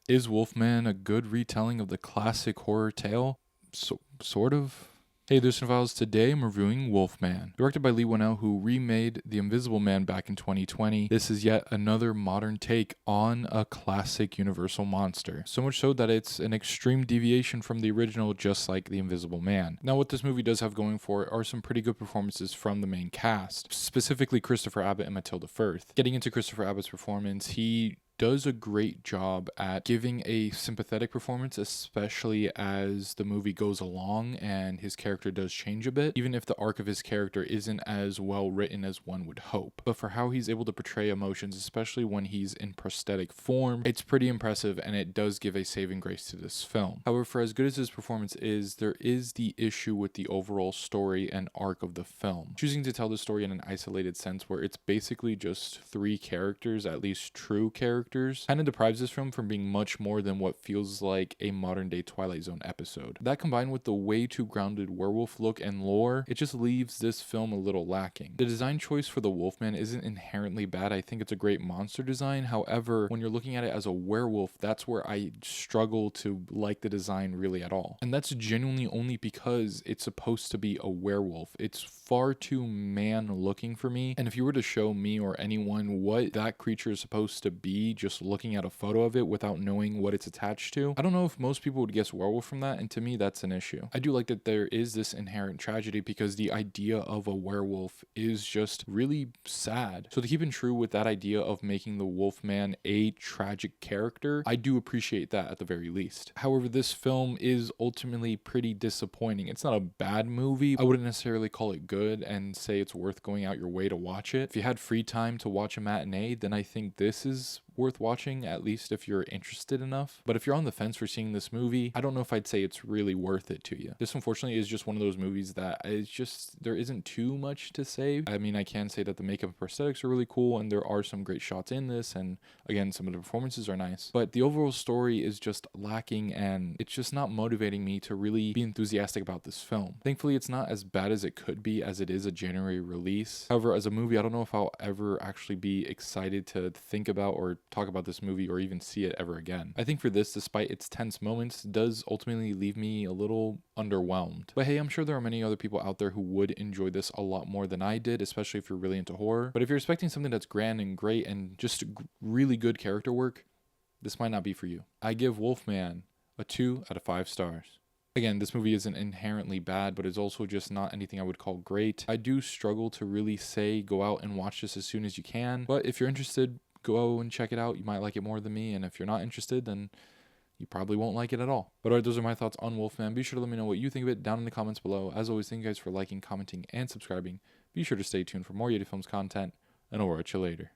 Is Wolfman a good retelling of the classic horror tale? Sort of. Hey, there's Cinephiles. Today I'm reviewing Wolfman, directed by Lee Winnell, who remade The Invisible Man back in 2020. This is yet another modern take on a classic Universal monster, so much so that it's an extreme deviation from the original, just like The Invisible Man. Now, what this movie does have going for it are some pretty good performances from the main cast, specifically Christopher Abbott and Matilda Firth. Getting into Christopher Abbott's performance, he does a great job at giving a sympathetic performance, especially as the movie goes along and his character does change a bit, even if the arc of his character isn't as well written as one would hope. But for how he's able to portray emotions, especially when he's in prosthetic form, it's pretty impressive, and it does give a saving grace to this film. However, for as good as his performance is, there is the issue with the overall story and arc of the film. Choosing to tell the story in an isolated sense where it's basically just three characters, at least true characters, kind of deprives this film from being much more than what feels like a modern day Twilight Zone episode. That combined with the way too grounded werewolf look and lore, it just leaves this film a little lacking. The design choice for the Wolfman isn't inherently bad. I think it's a great monster design. However, when you're looking at it as a werewolf, that's where I struggle to like the design really at all. And that's genuinely only because it's supposed to be a werewolf. It's far too man looking for me. And if you were to show me or anyone what that creature is supposed to be, just looking at a photo of it without knowing what it's attached to, I don't know if most people would guess werewolf from that, and to me that's an issue. I do like that there is this inherent tragedy because the idea of a werewolf is just really sad. So to keep in true with that idea of making the Wolfman a tragic character, I do appreciate that at the very least. However, this film is ultimately pretty disappointing. It's not a bad movie. I wouldn't necessarily call it good and say it's worth going out your way to watch it. If you had free time to watch a matinee, then I think this is worth watching, at least if you're interested enough. But if you're on the fence for seeing this movie, I don't know if I'd say it's really worth it to you. This unfortunately is just one of those movies that is just, there isn't too much to say. I mean, I can say that the makeup and prosthetics are really cool, and there are some great shots in this, and again, some of the performances are nice, but the overall story is just lacking, and it's just not motivating me to really be enthusiastic about this film. Thankfully, it's not as bad as it could be, as it is a January release. However, as a movie, I don't know if I'll ever actually be excited to think about or talk about this movie or even see it ever again. I think for this, despite its tense moments, does ultimately leave me a little underwhelmed. But hey, I'm sure there are many other people out there who would enjoy this a lot more than I did, especially if you're really into horror. But if you're expecting something that's grand and great and just really good character work, this might not be for you. I give Wolfman a 2 out of 5 stars. Again, this movie isn't inherently bad, but it's also just not anything I would call great. I do struggle to really say go out and watch this as soon as you can, but if you're interested, go and check it out. You might like it more than me, and if you're not interested, then you probably won't like it at all. But alright, those are my thoughts on Wolfman. Be sure to let me know what you think of it down in the comments below. As always, thank you guys for liking, commenting, and subscribing. Be sure to stay tuned for more Yeti Films content, and I'll catch you later.